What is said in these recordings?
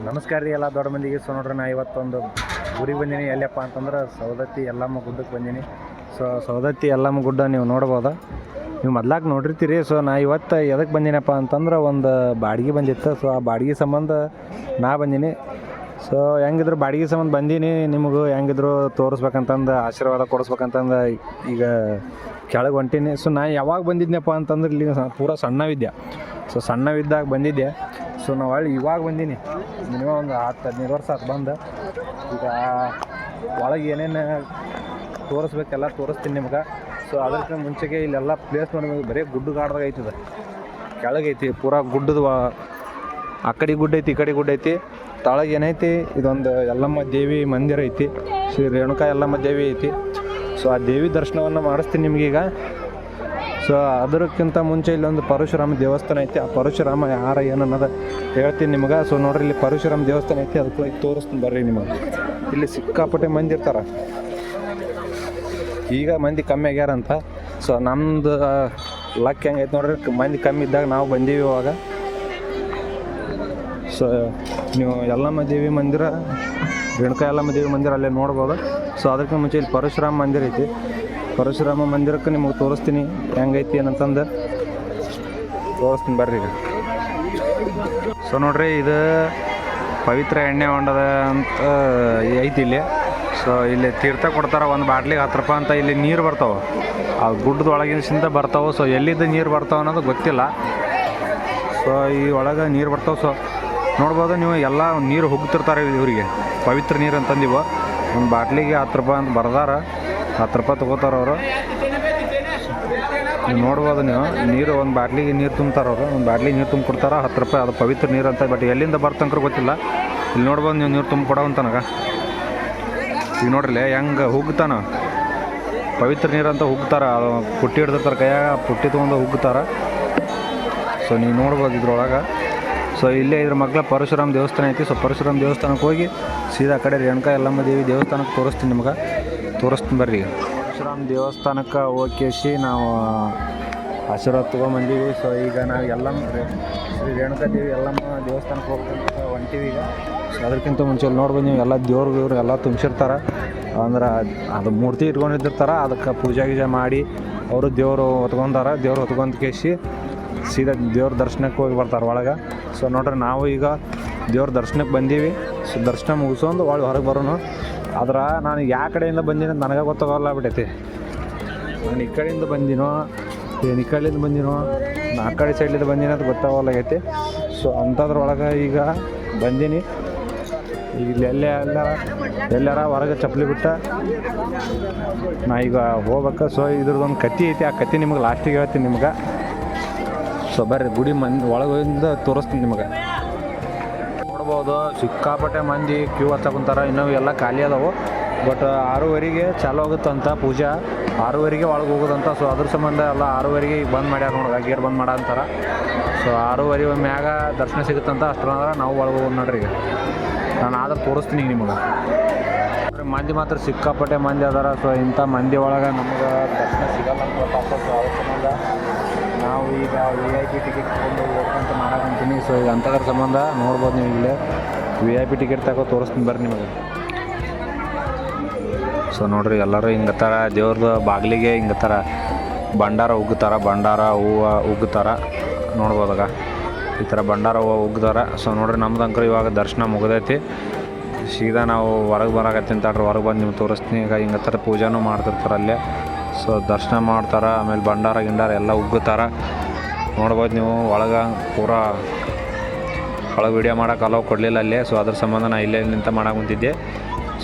ನಮಸ್ಕಾರ ರೀ ಎಲ್ಲ ದೊಡ್ಡ ಮಂದಿಗೆ. ಸೊ ನೋಡ್ರಿ ನಾ ಇವತ್ತೊಂದು ಊರಿಗೆ ಬಂದೀನಿ. ಎಲ್ಲಪ್ಪ ಅಂತಂದ್ರೆ ಸವದತ್ತಿ ಯಲ್ಲಮ್ಮ ಗುಡ್ಡಕ್ಕೆ ಬಂದೀನಿ. ಸೊ ಸವದತ್ತಿ ಯಲ್ಲಮ್ಮ ಗುಡ್ಡ ನೀವು ನೋಡ್ಬೋದು, ನೀವು ಮೊದ್ಲಾಗ ನೋಡಿರ್ತೀರಿ. ಸೊ ನಾ ಇವತ್ತು ಎದಕ್ಕೆ ಬಂದೀನಪ್ಪ ಅಂತಂದ್ರೆ ಒಂದು ಬಾಡಿಗೆ ಬಂದಿತ್ತು. ಸೊ ಆ ಬಾಡಿಗೆ ಸಂಬಂಧ ನಾ ಬಂದೀನಿ. ಸೊ ಹೆಂಗಿದ್ರು ಬಾಡಿಗೆ ಸಂಬಂಧ ಬಂದೀನಿ, ನಿಮಗೂ ಹೆಂಗಿದ್ರು ತೋರಿಸ್ಬೇಕಂತಂದು ಆಶೀರ್ವಾದ ಕೊಡಿಸ್ಬೇಕಂತಂದು ಈಗ ಕೆಳಗೆ ಹೊಂಟೀನಿ. ಸೊ ನಾ ಯಾವಾಗ ಬಂದಿದ್ನಪ್ಪ ಅಂತಂದ್ರೆ ಇಲ್ಲಿ ಪೂರ ಸಣ್ಣವಿದ್ದೆ. ಸೊ ಸಣ್ಣವಿದ್ದಾಗ ಬಂದಿದ್ದೆ. ಸೊ ನಾವು ಇವಾಗ ಬಂದೀನಿ, ಮಿನಿಮಮ್ ಒಂದು 10-15 ವರ್ಷ ಆತು ಬಂದು. ಈಗ ಒಳಗೆ ಏನೇನು ತೋರಿಸ್ಬೇಕೆಲ್ಲ ತೋರಿಸ್ತೀನಿ ನಿಮ್ಗೆ. ಸೊ ಅದಕ್ಕೆ ಮುಂಚೆಗೆ ಇಲ್ಲೆಲ್ಲ ಪ್ಲೇಸ್ ನೋಡಿ, ಬರೀ ಗುಡ್ಡಗಾಡ್ದಾಗ ಐತಿದೆ. ಕೆಳಗೈತಿ ಪೂರಾ ಗುಡ್ಡದ, ಆ ಕಡೆ ಗುಡ್ಡ ಐತಿ, ಈ ಕಡೆ ಗುಡ್ಡ ಐತಿ. ತಳಗೆ ಏನೈತಿ, ಇದೊಂದು ಯಲ್ಲಮ್ಮ ದೇವಿ ಮಂದಿರ ಐತಿ, ಶ್ರೀ ರೇಣುಕಾ ಯಲ್ಲಮ್ಮ ದೇವಿ ಐತಿ. ಸೊ ಆ ದೇವಿ ದರ್ಶನವನ್ನು ಮಾಡಿಸ್ತೀನಿ ನಿಮಗೀಗ. ಸೊ ಅದಕ್ಕಿಂತ ಮುಂಚೆ ಇಲ್ಲೊಂದು ಪರಶುರಾಮ ದೇವಸ್ಥಾನ ಐತಿ. ಆ ಪರಶುರಾಮ ಯಾರು ಏನನ್ನೋದು ಹೇಳ್ತೀನಿ ನಿಮ್ಗೆ. ಸೊ ನೋಡ್ರಿ, ಇಲ್ಲಿ ಪರಶುರಾಮ ದೇವಸ್ಥಾನ ಐತಿ, ಅದಕ್ಕೆ ಹೋಗಿ ತೋರಿಸ್ತೀನಿ ಬರ್ರಿ ನಿಮಗೆ. ಇಲ್ಲಿ ಸಿಕ್ಕಾಪಟ್ಟೆ ಮಂದಿ ಇರ್ತಾರೆ. ಈಗ ಮಂದಿ ಕಮ್ಮಿ ಆಗ್ಯಾರಂತ. ಸೊ ನಮ್ಮದು ಲಕ್ ಹೆಂಗೈತೆ ನೋಡ್ರಿ, ಮಂದಿ ಕಮ್ಮಿ ಇದ್ದಾಗ ನಾವು ಬಂದೀವಿ ಇವಾಗ. ಸೊ ನೀವು ಯಲ್ಲಮ್ಮ ದೇವಿ ಮಂದಿರ, ರೇಣುಕಾ ಯಲ್ಲಮ್ಮ ದೇವಿ ಮಂದಿರ ಅಲ್ಲೇ ನೋಡ್ಬೋದು. ಸೊ ಅದಕ್ಕೆ ಮುಂಚೆ ಇಲ್ಲಿ ಪರಶುರಾಮ ಮಂದಿರ ಐತಿ. ಪರಶುರಾಮ ಮಂದಿರಕ್ಕೆ ನಿಮಗೆ ತೋರಿಸ್ತೀನಿ ಹೆಂಗೈತಿ ಏನಂತಂದು ತೋರಿಸ್ತೀನಿ ಬರ್ರಿ ಈಗ. ಸೊ ನೋಡ್ರಿ, ಇದು ಪವಿತ್ರ ಎಣ್ಣೆ ಹೊಂಡದ ಅಂತ ಐತಿ ಇಲ್ಲಿ. ಸೊ ಇಲ್ಲಿ ತೀರ್ಥ ಕೊಡ್ತಾರೆ, ಒಂದು ಬಾಟ್ಲಿಗೆ 10 ರೂಪಾಯಿ ಅಂತ. ಇಲ್ಲಿ ನೀರು ಬರ್ತಾವೆ, ಆ ಗುಡ್ಡದ ಒಳಗಿನಿಂದ ಬರ್ತಾವೆ. ಸೊ ಎಲ್ಲಿದ್ದ ನೀರು ಬರ್ತಾವೆ ಅನ್ನೋದು ಗೊತ್ತಿಲ್ಲ. ಸೊ ಈ ಒಳಗೆ ನೀರು ಬರ್ತಾವೆ. ಸೊ ನೋಡ್ಬೋದು ನೀವು, ಎಲ್ಲ ನೀರು ಹೋಗ್ತಿರ್ತಾರೆ ಇವರಿಗೆ, ಪವಿತ್ರ ನೀರು ಅಂತಂದಿವು. ಒಂದು ಬಾಟ್ಲಿಗೆ 10 ರೂಪಾಯಿ ಅಂತ ಬರ್ದಾರ, 10 ರೂಪಾಯಿ ತೊಗೋತಾರೆ ಅವರು. ನೀವು ನೋಡ್ಬೋದು, ನೀವು ನೀರು ಒಂದು ಬಾಟ್ಲಿಗೆ ನೀರು ತುಂಬ್ತಾರೆ ಅವರು, ಒಂದು ಬಾಟ್ಲಿಗೆ ನೀರು ತುಂಬ ಕೊಡ್ತಾರೆ, 10 ರೂಪಾಯಿ. ಅದು ಪವಿತ್ರ ನೀರು ಅಂತ. ಬಟ್ ಎಲ್ಲಿಂದ ಬರ್ತಂಕ್ರೂ ಗೊತ್ತಿಲ್ಲ. ಇಲ್ಲಿ ನೋಡ್ಬೋದು ನೀವು, ನೀರು ತುಂಬ ಕೊಡೋವಂತನಗ. ಈಗ ನೋಡ್ರಿ ಹೆಂಗೆ ಹುಗ್ತಾನ, ಪವಿತ್ರ ನೀರು ಅಂತ ಹುಗ್ತಾರೆ. ಅದು ಪುಟ್ಟಿ ಹಿಡ್ದಿರ್ತಾರೆ ಕೈಯಾಗ, ಪುಟ್ಟಿ ತೊಗೊಂಡು ಹುಗ್ತಾರೆ. ಸೊ ನೀವು ನೋಡ್ಬೋದು ಇದ್ರೊಳಗೆ. ಸೊ ಇಲ್ಲೇ ಇದ್ರ ಮಗ್ಲ ಪರಶುರಾಮ ದೇವಸ್ಥಾನ ಐತಿ. ಸೊ ಪರಶುರಾಮ ದೇವಸ್ಥಾನಕ್ಕೆ ಹೋಗಿ ಸೀದಾ ಕಡೆ ರೇಣುಕಾ ಯಲ್ಲಮ್ಮ ದೇವಿ ದೇವಸ್ಥಾನಕ್ಕೆ ತೋರಿಸ್ತೀನಿ ನಿಮ್ಗೆ, ತೋರಿಸ್ತೀನಿ ಬರ್ರಿ. ಪರಶುರಾಮ ದೇವಸ್ಥಾನಕ್ಕೆ ಹೋಗಿ ನಾವು ಆಶೀರ್ವಾದ ತೊಗೊಂಬಂದೀವಿ. ಸೊ ಈಗ ನಾವು ಯಲ್ಲಮ್ಮ ಶ್ರೀ ರೇಣುಕಾ ದೇವಿ ಯಲ್ಲಮ್ಮ ದೇವಸ್ಥಾನಕ್ಕೆ ಹೋಗ್ಬೇಕಂತ ಹೊಂಟೀವಿ ಈಗ. ಸೊ ಅದಕ್ಕಿಂತ ಮುಂಚೆ ನೋಡ್ಬೋದು ನೀವು, ಎಲ್ಲ ದೇವ್ರು ಎಲ್ಲ ತುಂಬಿಸಿರ್ತಾರೆ. ಅಂದ್ರೆ ಅದು ಮೂರ್ತಿ ಇಟ್ಕೊಂಡಿರ್ತಾರೆ, ಅದಕ್ಕೆ ಪೂಜೆ ಗೀಜೆ ಮಾಡಿ ಅವರು ದೇವರು ಹೊತ್ಕೊಂತಾರೆ. ದೇವ್ರು ಹೊತ್ಕೊಂತ ಕೇಸಿ ಸೀದಾ ದೇವ್ರ ದರ್ಶನಕ್ಕೆ ಹೋಗಿ ಬರ್ತಾರೆ ಒಳಗೆ. ಸೊ ನೋಡ್ರಿ, ನಾವು ಈಗ ದೇವ್ರ ದರ್ಶನಕ್ಕೆ ಬಂದೀವಿ. ಸೊ ದರ್ಶನ ಮುಗಿಸ್ಕೊಂಡು ಒಳಗೆ ಹೊರಗೆ ಬರೋನು. ಆದ್ರೆ ನಾನು ಯಾವ ಕಡೆಯಿಂದ ಬಂದೀನಿ ಅಂತ ನನಗೆ ಗೊತ್ತಾಗಲ್ಲ ಬಿಟ್ಟೈತಿ. ನಾನು ಈ ಕಡೆಯಿಂದ ಬಂದಿನೋ ಏನು ಈ ಕಡೆಯಿಂದ ಬಂದಿನೋ, ನಾ ಆ ಕಡೆ ಸೈಡ್ಲಿಂದ ಬಂದೀನಿ ಅಂತ ಗೊತ್ತಾಗಲ್ಲಾಗೈತಿ. ಸೊ ಅಂಥದ್ರೊಳಗೆ ಈಗ ಬಂದೀನಿ. ಇಲ್ಲಿ ಎಲ್ಲಾರ ಹೊರಗೆ ಚಪ್ಪಲಿ ಬಿಟ್ಟ ನಾ ಈಗ ಹೋಗ್ಬೇಕು. ಸೊ ಇದ್ರದ್ದೊಂದು ಕತ್ತಿ ಐತಿ, ಆ ಕತ್ತಿ ನಿಮ್ಗೆ ಲಾಸ್ಟಿಗೆ ಹೇಳ್ತೀನಿ ನಿಮ್ಗೆ. ಸೊ ಬರ್ರಿ, ಗುಡಿ ಒಳಗಿಂದ ತೋರಿಸ್ತೀನಿ ನಿಮಗೆ. ನೋಡ್ಬೋದು, ಸಿಕ್ಕಾಪಟ್ಟೆ ಮಂದಿ ಕ್ಯೂ ಹಚ್ಚಕೊಂತಾರೆ. ಇನ್ನೂ ಎಲ್ಲ ಖಾಲಿ ಅದಾವೆ. ಬಟ್ 6:30ಗೆ ಚಾಲು ಆಗುತ್ತಂತ ಪೂಜಾ, 6:30ಗೆ ಒಳಗೆ ಹೋಗೋದಂತ. ಸೊ ಅದ್ರ ಸಂಬಂಧ ಎಲ್ಲ 6:30ಗೆ ಈಗ ಬಂದ್ ಮಾಡ್ಯಾರ ನೋಡ್ರಿ, ಗೇಟ್ ಬಂದ್ ಮಾಡ ಅಂತಾರೆ. ಸೊ 6:30 ಮ್ಯಾಗ ದರ್ಶನ ಸಿಗುತ್ತಂತ. ಅಷ್ಟರಂದ್ರೆ ನಾವು ಒಳಗೆ ಹೋಗೋದು ನೋಡ್ರಿ. ಈಗ ನಾನು ಆದ್ರೆ ತೋರಿಸ್ತೀನಿ ಈಗ ನಿಮಗೆ. ಮಂದಿ ಮಾತ್ರ ಸಿಕ್ಕಾಪಟ್ಟೆ ಮಂದಿ ಅದಾರ. ಸೊ ಇಂಥ ಮಂದಿ ಒಳಗೆ ನಮ್ಗೆ ದರ್ಶನ ಸಿಗಲ್ಲ ಅಂತ ಗೊತ್ತಾಗ್ತದೆ. ಸೊ ಅದ್ರ ಸಂಬಂಧ ನಾವು ಈಗ VIP ಟಿಕೆಟ್ ತೊಗೊಂಡು ಹೋಗ್ಬೇಕಂತ ಮಾಡಕಂತೀನಿ. ಸೊ ಈಗ ಅಂಥದ್ರ ಸಂಬಂಧ ನೋಡ್ಬೋದು ನೀವು, ಇಲ್ಲೇ VIP ಟಿಕೆಟ್ ತಗೋ ತೋರಿಸ್ತೀನಿ ಬರ್ರಿ ನಿಮಗೆ. ಸೊ ನೋಡ್ರಿ, ಎಲ್ಲರೂ ಹಿಂಗತ್ತಾರ ದೇವ್ರದ್ದು ಬಾಗಿಲಿಗೆ ಹಿಂಗತ್ತಾರ, ಭಂಡಾರ ಉಗ್ತಾರ, ಭಂಡಾರ ಹೂವು ಉಗ್ತಾರ. ನೋಡ್ಬೋದಾಗ ಈ ಥರ ಭಂಡಾರ ಹೂವು ಉಗ್ದಾರ. ಸೊ ನೋಡ್ರಿ, ನಮ್ದು ಅಂಕರ್ ಇವಾಗ ದರ್ಶನ ಮುಗಿದೈತಿ. ಸೀದಾ ನಾವು ಹೊರಗೆ ಬರಾಕತ್ತೀನಿ ತಡ್ರಿ, ಹೊರಗೆ ಬಂದು ನಿಮ್ಗೆ ತೋರಿಸ್ತೀನಿ. ಈಗ ಹಿಂಗತ್ತರ ಪೂಜಾನೂ ಮಾಡ್ತಿರ್ತಾರೆ ಅಲ್ಲೇ. ಸೊ ದರ್ಶನ ಮಾಡ್ತಾರೆ, ಆಮೇಲೆ ಭಂಡಾರ ಗಿಂಡಾರ ಎಲ್ಲ ಉಗ್ಗುತ್ತಾರೆ. ನೋಡ್ಬೋದು ನೀವು, ಒಳಗೆ ಪೂರಾ ಒಳಗೆ ವೀಡಿಯೋ ಮಾಡೋಕೆ ಅಲೋ ಕೊಡಲಿಲ್ಲ ಅಲ್ಲೇ. ಸೊ ಅದ್ರ ಸಂಬಂಧ ನಾನು ಇಲ್ಲೇ ನಿಂತ ಮಾಡಕ್ಕೆ ಕುಂತಿದ್ದೆ.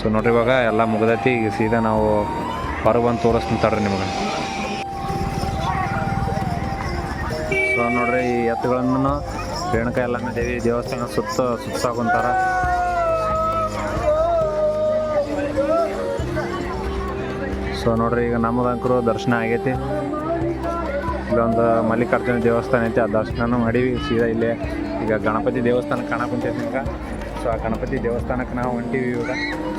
ಸೊ ನೋಡ್ರಿ, ಇವಾಗ ಎಲ್ಲ ಮುಗ್ದೈತಿ. ಈಗ ಸೀದಾ ನಾವು ಹೊರಗೆ ಬಂದು ತೋರಿಸ್ತೀನಿ ತಡ್ರಿ ನಿಮಗೆ. ಸೊ ನೋಡ್ರಿ, ಈ ಎತ್ತುಗಳನ್ನು ರೇಣುಕಾ ಯಲ್ಲಮ್ಮ ದೇವಿ ದೇವಸ್ಥಾನ ಸುತ್ತಾಕೊಂತಾರೆ. ಸೊ ನೋಡ್ರಿ, ಈಗ ನಮ್ಮದಂಕರು ದರ್ಶನ ಆಗೈತಿ. ಇಲ್ಲೊಂದು ಮಲ್ಲಿಕಾರ್ಜುನ ದೇವಸ್ಥಾನ ಐತಿ, ಆ ದರ್ಶನನೂ ಮಾಡೀವಿ. ಸೀದಾ ಇಲ್ಲೇ ಈಗ ಗಣಪತಿ ದೇವಸ್ಥಾನ ಕಾಣಕುಂತೈತಿ ನಿಮ್ಗೆ. ಸೊ ಆ ಗಣಪತಿ ದೇವಸ್ಥಾನಕ್ಕೆ ನಾವು ಹೊಂಟೀವಿ ಇವಾಗ.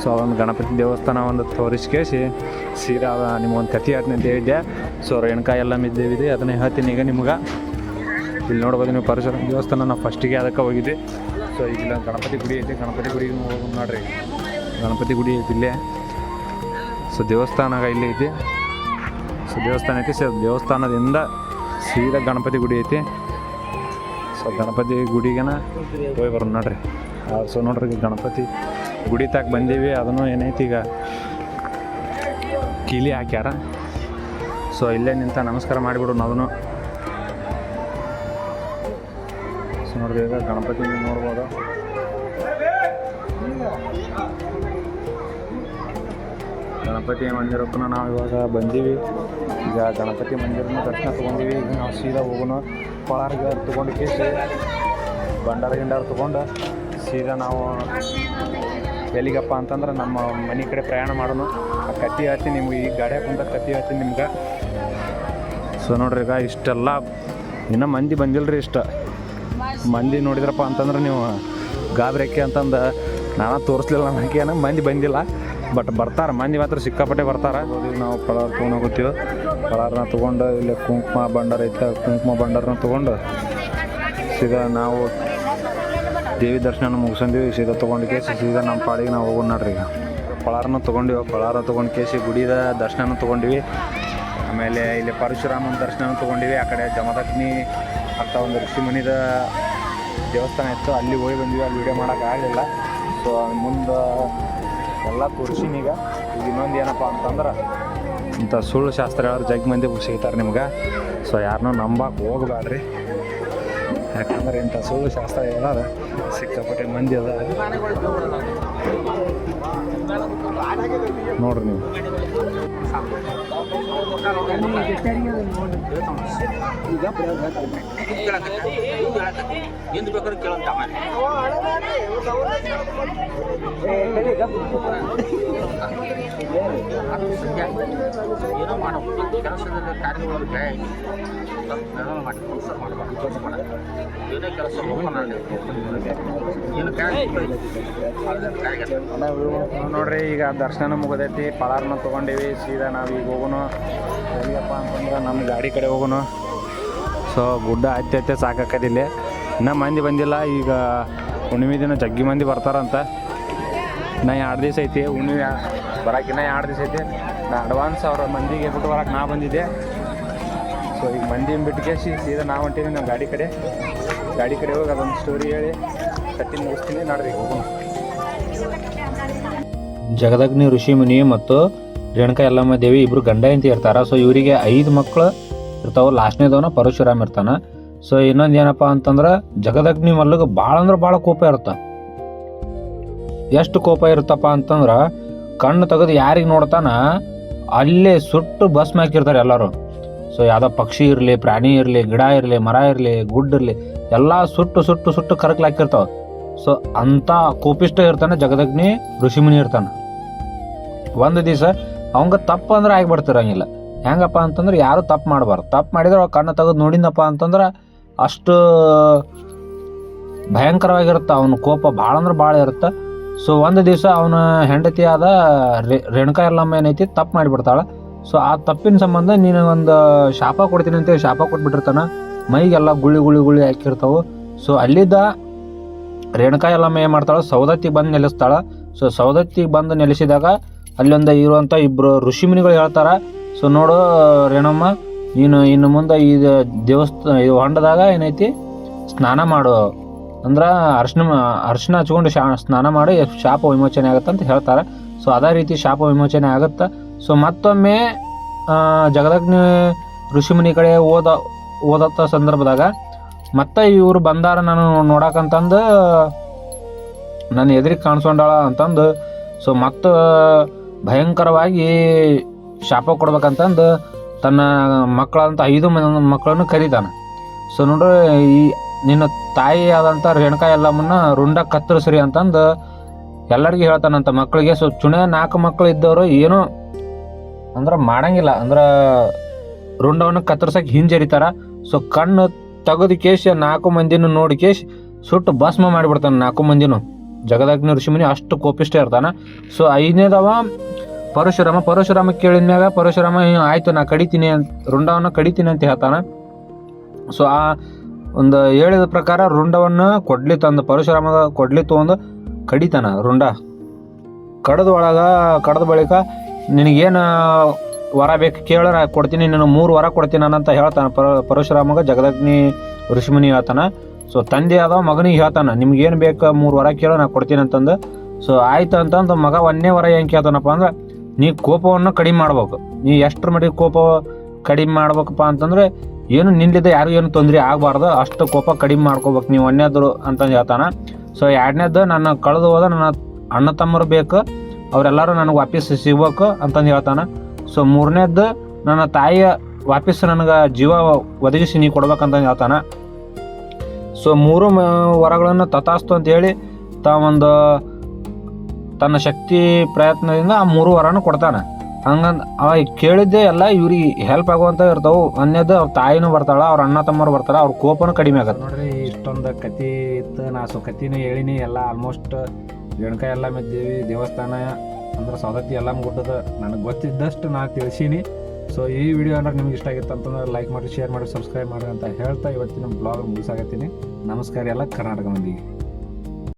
ಸೊ ಒಂದು ಗಣಪತಿ ದೇವಸ್ಥಾನ ಒಂದು ತೋರಿಸ್ಕೇಸಿ ಸೀದಾ ನಿಮ್ಗೊಂದು ಕಥೆ ಹೇಳ್ತೀನಿ ಅಂತ ಹೇಳಿದ್ದೆ. ಸೊ ರೇಣುಕಾ ಯಲ್ಲಮ್ಮ ದೇವಿದೆ, ಅದನ್ನೇ ಹೇಳ್ತೀನಿ ಈಗ ನಿಮ್ಗೆ. ಇಲ್ಲಿ ನೋಡ್ಬೋದು ನೀವು, ಪರಶುರಾಮ ದೇವಸ್ಥಾನ ನಾವು ಫಸ್ಟಿಗೆ ಅದಕ್ಕೆ ಹೋಗಿದ್ವಿ. ಸೊ ಈಗ ಗಣಪತಿ ಗುಡಿ ಐತಿ, ಗಣಪತಿ ಗುಡಿಗೆ ಹೋಗೋದು ನೋಡ್ರಿ. ಗಣಪತಿ ಗುಡಿ ಐತಿ ಇಲ್ಲೇ. ಸೊ ದೇವಸ್ಥಾನ ಇಲ್ಲಿ ಐತಿ. ಸೊ ದೇವಸ್ಥಾನ ಐತಿ. ಸೊ ದೇವಸ್ಥಾನದಿಂದ ಸೀದಾ ಗಣಪತಿ ಗುಡಿ ಐತಿ. ಸೊ ಗಣಪತಿ ಗುಡಿಗೆನ ಹೋಗಿ ಬರೋದು ನೋಡ್ರಿ. ಸೊ ನೋಡ್ರಿ ಗಣಪತಿ ಗುಡಿ ತಾಕ ಬಂದೀವಿ. ಅದನ್ನು ಏನೈತಿ ಈಗ ಕೀಲಿ ಹಾಕ್ಯಾರ. ಸೊ ಇಲ್ಲೇ ನಿಂತ ನಮಸ್ಕಾರ ಮಾಡಿಬಿಡು ಅದನ್ನು. ಸೊ ನೋಡ್ರಿ ಈಗ ಗಣಪತಿ ನೋಡ್ಬೋದು. ಗಣಪತಿ ಮಂದಿರಕ್ಕೂ ನಾವು ಇವಾಗ ಬಂದೀವಿ. ಈಗ ಗಣಪತಿ ಮಂದಿರನ ದರ್ಶನ ತೊಗೊಂಡೀವಿ. ಈಗ ನಾವು ಸೀದಾ ಹೋಗೋಣ ಕೊಳಾರ್ಗೆ ತೊಗೊಂಡು ಕೇಸಿ ಗಿಂಡಾರ ತೊಗೊಂಡು ಸೀದಾ ನಾವು ಎಲ್ಲಿಗಪ್ಪ ಅಂತಂದ್ರೆ ನಮ್ಮ ಮನೆ ಕಡೆ ಪ್ರಯಾಣ ಮಾಡೋಣ. ಆ ಕತ್ತಿ ಹತ್ತಿ ನಿಮ್ಗೆ ಈ ಗಾಡಿ ಹಾಕೊಂಡ ಕತ್ತಿ ಹತ್ತಿ ನಿಮ್ಗೆ. ಸೊ ನೋಡ್ರಿ ಈಗ ಇಷ್ಟೆಲ್ಲ ಇನ್ನೂ ಮಂದಿ ಬಂದಿಲ್ಲ ರೀ. ಇಷ್ಟ ಮಂದಿ ನೋಡಿದ್ರಪ್ಪ ಅಂತಂದ್ರೆ ನೀವು ಗಾಬರಿಕೆ ಅಂತಂದು ನಾನು ತೋರಿಸ್ಲಿಲ್ಲ ನನಗೇನು ಮಂದಿ ಬಂದಿಲ್ಲ. ಬಟ್ ಬರ್ತಾರೆ ಮಂದಿ ಮಾತ್ರ ಸಿಕ್ಕಾಪಟ್ಟೆ ಬರ್ತಾರೆ. ನಾವು ಪಳಾರ್ ತೊಗೊಂಡೋಗುತ್ತೀವಿ. ಪಳಾರನ್ನ ತೊಗೊಂಡು ಇಲ್ಲಿ ಕುಂಕುಮ ಭಂಡಾರ ಐತೆ, ಕುಂಕುಮ ಭಂಡಾರನ ತೊಗೊಂಡು ಸೀದಾ ನಾವು ದೇವಿ ದರ್ಶನ ಮುಗಿಸ್ಕೊಂಡೀವಿ. ಸೀದಾ ತೊಗೊಂಡು ಕೇಸಿ ಸೀದಾ ನಮ್ಮ ಪಾಡಿಗೆ ನಾವು ಹೋಗೋಣ ನೋಡ್ರಿ. ಈಗ ಪಳಾರನ ತೊಗೊಂಡಿವಿ. ಪಳಾರ ತೊಗೊಂಡು ಕೇಸಿ ಗುಡಿದ ದರ್ಶನ ತೊಗೊಂಡಿವಿ. ಆಮೇಲೆ ಇಲ್ಲಿ ಪರಶುರಾಮನ ದರ್ಶನ ತೊಗೊಂಡಿವಿ. ಆ ಕಡೆ ಜಮದಗ್ನಿ ಅಂತ ಒಂದು ಋಷಿ ಮುನಿದ ದೇವಸ್ಥಾನ ಇತ್ತು, ಅಲ್ಲಿ ಹೋಗಿ ಬಂದ್ವಿ. ಅಲ್ಲಿ ವೀಡಿಯೋ ಮಾಡೋಕ್ಕಾಗಲಿಲ್ಲ. ಸೊ ಮುಂದೆ ಎಲ್ಲ ತೋರಿಸಿನೀಗ. ಈಗ ಇನ್ನೊಂದು ಏನಪ್ಪ ಅಂತಂದ್ರೆ ಇಂಥ ಸುಳ್ಳು ಶಾಸ್ತ್ರ ಹೇಳೋರು ಜಗ್ ಮಂದಿ ಸಿಗ್ತಾರೆ ನಿಮ್ಗೆ. ಸೊ ಯಾರನ್ನೂ ನಂಬಕ್ಕೆ ಹೋಗಬೇಡ್ರಿ. ಯಾಕಂದ್ರೆ ಇಂಥ ಸುಳ್ಳು ಶಾಸ್ತ್ರ ಹೇಳೋರು ಸಿಕ್ಕಾಪಟ್ಟೆ ಮಂದಿ ಅದ ನೋಡ್ರಿ ನೀವು. ಏನೋ ಮಾಡಬೇಕು ಕೆಲಸದಲ್ಲಿ ಕಾರ್ಯಗಳಿಗೆ ಏನೇ ಕೆಲಸ ನೋಡ್ರಿ ಈಗ ದರ್ಶನ ಮುಗಿದೈತಿ. ಪಳಾರ್ನ ತೊಗೊಂಡೀವಿ. ಸೀದಾ ನಾವು ಈಗ ಹೋಗೋಣ ಎಲ್ಲಿಗಪ್ಪ ಅಂತಂದ್ರೆ ನಮ್ಮ ಗಾಡಿ ಕಡೆ ಹೋಗೋಣ. ಸೊ ಗುಡ್ಡ ಹತ್ತಿ ಸಾಕಾಕದಿಲ್ಲ. ಇನ್ನೂ ಮಂದಿ ಬಂದಿಲ್ಲ. ಈಗ ಹುಣ್ಣಿಮೆ ದಿನ ಜಗ್ಗಿ ಮಂದಿ ಬರ್ತಾರಂತ. ಇನ್ನು 2 ದಿವಸ ಐತಿ ಹುಣ್ಣಿಮೆ ಬರೋಕೆ. ಇನ್ನೂ 2 ದಿವಸ ಐತಿ. ನಾ ಅಡ್ವಾನ್ಸ್ ಅವ್ರ ಮಂದಿಗೆ ಬಿಟ್ಟು ಬರೋಕೆ ನಾ ಬಂದಿದ್ದೆ. ಸೊ ಈಗ ಮಂದಿನ ಬಿಟ್ಟು ಸೀದಾ ನಾವು ಹೊಂಟೀವಿ ನಾವು ಗಾಡಿ ಕಡೆ ಹೋಗಿ ಅದೊಂದು ಸ್ಟೋರಿ ಹೇಳಿ ಕಟ್ಟಿ ಮುಗಿಸ್ತೀನಿ ನೋಡ್ರಿ. ಹೋಗೋಣ. ಜಗದಗ್ನಿ ಋಷಿ ಮುನಿ ಮತ್ತು ರೇಣುಕಾ ಯಲ್ಲಮ್ಮ ದೇವಿ ಇಬ್ಬರು ಗಂಡ ಹೆಂಡತಿ ಇರ್ತಾರೆ. ಸೊ ಇವರಿಗೆ 5 ಮಕ್ಕಳು ಇರ್ತಾವೆ. ಲಾಸ್ಟ್ನೇದವನ ಪರಶುರಾಮ್ ಇರ್ತಾನೆ. ಸೊ ಇನ್ನೊಂದು ಏನಪ್ಪ ಅಂತಂದ್ರೆ ಜಗದಗ್ನಿ ಮಲ್ಲಿಗೆ ಭಾಳ ಅಂದ್ರೆ ಭಾಳ ಕೋಪ ಇರುತ್ತೆ. ಎಷ್ಟು ಕೋಪ ಇರುತ್ತಪ್ಪ ಅಂತಂದ್ರೆ ಕಣ್ಣು ತೆಗೆದು ಯಾರಿಗೆ ನೋಡ್ತಾನ ಅಲ್ಲೇ ಸುಟ್ಟು ಭಸ್ಮ ಹಾಕಿರ್ತಾರೆ ಎಲ್ಲರೂ. ಸೊ ಯಾವುದೋ ಪಕ್ಷಿ ಇರಲಿ, ಪ್ರಾಣಿ ಇರಲಿ, ಗಿಡ ಇರಲಿ, ಮರ ಇರಲಿ, ಗುಡ್ಡ ಇರಲಿ, ಎಲ್ಲ ಸುಟ್ಟು ಕರಕ್ಲಾಕಿರ್ತಾವೆ. ಸೊ ಅಂಥ ಕೋಪಿಷ್ಟ ಇರ್ತಾನೆ ಜಗದಗ್ನಿ ಋಷಿಮುನಿ ಇರ್ತಾನೆ. ಒಂದು ದಿವಸ ಅವಂಗೆ ತಪ್ಪು ಅಂದ್ರೆ ಆಗಿಬಿಡ್ತಿರಂಗಿಲ್ಲ. ಹೆಂಗಪ್ಪ ಅಂತಂದ್ರೆ ಯಾರು ತಪ್ಪು ಮಾಡಬಾರ್ದು. ತಪ್ಪು ಮಾಡಿದ್ರೆ ಅವ ಕಣ್ಣು ತೆಗೆದು ನೋಡಿನಪ್ಪ ಅಂತಂದ್ರೆ ಅಷ್ಟು ಭಯಂಕರವಾಗಿರುತ್ತೆ. ಅವನ ಕೋಪ ಭಾಳ ಅಂದ್ರೆ ಭಾಳ ಇರುತ್ತೆ. ಸೊ ಒಂದು ದಿವಸ ಅವನ ಹೆಂಡತಿಯಾದ ರೇಣುಕಾ ಯಲ್ಲಮ್ಮ ಏನೈತಿ ತಪ್ಪು ಮಾಡಿಬಿಡ್ತಾಳೆ. ಸೊ ಆ ತಪ್ಪಿನ ಸಂಬಂಧ ನೀನು ಒಂದು ಶಾಪ ಕೊಡ್ತೀನಿ ಅಂತೇಳಿ ಶಾಪ ಕೊಟ್ಬಿಟ್ಟಿರ್ತಾನೆ. ಮೈಗೆಲ್ಲ ಗುಳಿ ಹಾಕಿರ್ತಾವೆ. ಸೊ ಅಲ್ಲಿದ್ದ ರೇಣುಕಾ ಯಲ್ಲಮ್ಮ ಏನು ಮಾಡ್ತಾಳೆ, ಸೌದತ್ತಿಗೆ ಬಂದು ನೆಲೆಸ್ತಾಳೆ. ಸೊ ಸೌದತ್ತಿಗೆ ಬಂದು ನೆಲೆಸಿದಾಗ ಅಲ್ಲೊಂದು ಇರುವಂಥ 2 ಋಷಿಮುನಿಗಳು ಹೇಳ್ತಾರೆ, ಸೊ ನೋಡು ರೇಣಮ್ಮ, ನೀನು ಇನ್ನು ಮುಂದೆ ಈ ಇದು ಹೊಂಡದಾಗ ಏನೈತಿ ಸ್ನಾನ ಮಾಡು ಅಂದ್ರೆ ಅರ್ಶಿನ ಹಚ್ಕೊಂಡು ಸ್ನಾನ ಮಾಡಿ ಶಾಪ ವಿಮೋಚನೆ ಆಗುತ್ತೆ ಅಂತ ಹೇಳ್ತಾರೆ. ಸೊ ಅದೇ ರೀತಿ ಶಾಪ ವಿಮೋಚನೆ ಆಗುತ್ತೆ. ಸೊ ಮತ್ತೊಮ್ಮೆ ಜಗದಗ್ನಿ ಋಷಿಮುನಿ ಕಡೆ ಓದತ್ತ ಸಂದರ್ಭದಾಗ ಮತ್ತೆ ಇವರು ಬಂದಾರ ನಾನು ನೋಡಕಂತಂದು ನನ್ನ ಎದುರಿಗೆ ಕಾಣಿಸ್ಕೊಂಡಾಳ ಅಂತಂದು ಸೊ ಮತ್ತು ಭಯಂಕರವಾಗಿ ಶಾಪ ಕೊಡ್ಬೇಕಂತಂದು ತನ್ನ ಮಕ್ಕಳಂತ 5 ಮಕ್ಕಳನ್ನು ಕರೀತಾನೆ. ಸೊ ನೋಡ್ರಿ, ಈ ನಿನ್ನ ತಾಯಿ ಆದಂಥ ರೇಣುಕಾ ಯಲ್ಲಮ್ಮನ್ನ ರುಂಡ ಕತ್ತರಿಸ್ರಿ ಅಂತಂದು ಎಲ್ಲರಿಗೂ ಹೇಳ್ತಾನಂತ ಮಕ್ಕಳಿಗೆ. ಸೊ 4 ಮಕ್ಕಳು ಇದ್ದವರು ಏನೋ ಅಂದ್ರೆ ಮಾಡಂಗಿಲ್ಲ, ಅಂದ್ರೆ ರುಂಡವನ್ನು ಕತ್ತರಿಸಕ್ಕೆ ಹಿಂಜರಿತಾರ. ಸೊ ಕಣ್ಣು ತೆಗೆದು ಕೇಶಿ 4 ಮಂದಿನೂ ನೋಡಿ ಕೇಶಿ ಸುಟ್ಟು ಭಸ್ಮ ಮಾಡಿಬಿಡ್ತಾನೆ 4 ಮಂದಿನೂ. ಜಗದಗ್ನಿ ಋಷಿಮುನಿ ಅಷ್ಟು ಕೋಪಿಷ್ಟ ಇರ್ತಾನೆ. ಸೊ 5ನೇದವ ಪರಶುರಾಮ ಕೇಳಿದ್ಮ್ಯಾಗ ಪರಶುರಾಮ ಆಯ್ತು ನಾ ಕಡಿತೀನಿ ಅಂತ ರುಂಡವನ್ನು ಕಡಿತೀನಿ ಅಂತ ಹೇಳ್ತಾನೆ. ಸೊ ಆ ಒಂದು ಹೇಳಿದ ಪ್ರಕಾರ ರುಂಡವನ್ನು ಕೊಡ್ಲಿ ತಂದು ಪರಶುರಾಮದ ಕೊಡ್ಲಿ ತೊಗೊಂಡು ಕಡಿತಾನ ರುಂಡ ಕಡ್ದ ಬಳಿಕ ನಿನಗೇನು ವರ ಬೇಕು ಕೇಳ ನಾ ಕೊಡ್ತೀನಿ, ನೀನು 3 ವರ ಕೊಡ್ತೀನಿ ಅಂತ ಹೇಳ್ತಾನೆ ಪರಶುರಾಮಗ ಜಗದಗ್ನಿ ಋಷಿಮುನಿ ಹೇಳ್ತಾನೆ. ಸೊ ತಂದೆ ಆದವ ಮಗನಿಗೆ ಹೇಳ್ತಾನೆ ನಿಮ್ಗೇನು ಬೇಕು 3 ವರ ಕೇಳೋ ನಾ ಕೊಡ್ತೀನಿ ಅಂತಂದು. ಸೊ ಆಯ್ತು ಅಂತಂದು ಮಗ 1ನೇ ವರ ಹೆಂಗೆ ಕೇಳ್ತಾನಪ್ಪ ಅಂದ್ರೆ ನೀ ಕೋಪವನ್ನು ಕಡಿಮೆ ಮಾಡ್ಬೇಕು. ನೀ ಎಷ್ಟರ ಮಟ್ಟಿಗೆ ಕೋಪ ಕಡಿಮೆ ಮಾಡ್ಬೇಕಪ್ಪ ಅಂತಂದರೆ ಏನು ನಿನ್ನಿಂದ ಯಾರಿಗೂ ಏನು ತೊಂದರೆ ಆಗಬಾರ್ದು, ಅಷ್ಟು ಕೋಪ ಕಡಿಮೆ ಮಾಡ್ಕೋಬೇಕು ನೀವು 1ನೇದ್ರು ಅಂತಂದು ಹೇಳ್ತಾನೆ. ಸೊ 2ನೇದ್ದು ನನ್ನ ಕಳೆದು ಹೋದ ನನ್ನ ಅಣ್ಣ ತಮ್ಮರು ಬೇಕು, ಅವರೆಲ್ಲರೂ ನನಗೆ ವಾಪಸ್ ಸಿಗ್ಬೇಕು ಅಂತಂದು ಹೇಳ್ತಾನೆ. ಸೊ 3ನೇದ್ದು ನನ್ನ ತಾಯಿಯ ವಾಪಸ್ ನನಗೆ ಜೀವ ಒದಗಿಸಿ ನೀ ಕೊಡ್ಬೇಕಂತ ಹೇಳ್ತಾನೆ. ಸೊ 3 ವರಗಳನ್ನು ತಥಾಸ್ತು ಅಂತೇಳಿ ತಾವೊಂದು ತನ್ನ ಶಕ್ತಿ ಪ್ರಯತ್ನದಿಂದ ಆ 3 ವರನೂ ಕೊಡ್ತಾನೆ. ಹಂಗಂದು ಅವ ಕೇಳಿದ್ದೆ ಎಲ್ಲ ಇವ್ರಿಗೆ ಹೆಲ್ಪ್ ಆಗುವಂಥ ಇರ್ತಾವೆ. 1ನೇದ್ದು ಅವ್ರ ತಾಯಿನೂ ಬರ್ತಾಳೆ, ಅವ್ರ ಅಣ್ಣ ತಮ್ಮರು ಬರ್ತಾರೆ, ಅವ್ರ ಕೋಪನೂ ಕಡಿಮೆ ಆಗತ್ತೆ. ನೋಡ್ರಿ ಇಷ್ಟೊಂದು ಕತೆ ಇತ್ತು. ನಾ ಸೊ ಕತಿನೂ ಹೇಳಿನಿ ಎಲ್ಲ ಆಲ್ಮೋಸ್ಟ್. ರೇಣುಕಾ ಯಲ್ಲಮ್ಮ ದೇವಿ ದೇವಸ್ಥಾನ ಅಂದ್ರೆ ಸವದತ್ತಿ ಯಲ್ಲಮ್ಮ ಗುಡ್ಡದ ನನಗೆ ಗೊತ್ತಿದ್ದಷ್ಟು ನಾನು ತಿಳಿಸೀನಿ. ಸೊ ಈ ವಿಡಿಯೋ ಅಂದ್ರೆ ನಿಮ್ಗೆ ಇಷ್ಟ ಆಗಿತ್ತು ಅಂತಂದ್ರೆ ಲೈಕ್ ಮಾಡಿ, ಶೇರ್ ಮಾಡಿ, ಸಬ್ಸ್ಕ್ರೈಬ್ ಮಾಡಿ ಅಂತ ಹೇಳ್ತಾ ಇವತ್ತಿನ ಬ್ಲಾಗ್ ಮುಗಿಸಾಗತ್ತೀನಿ. ನಮಸ್ಕಾರ ಎಲ್ಲ ಕರ್ನಾಟಕ ಮಂದಿಗೆ.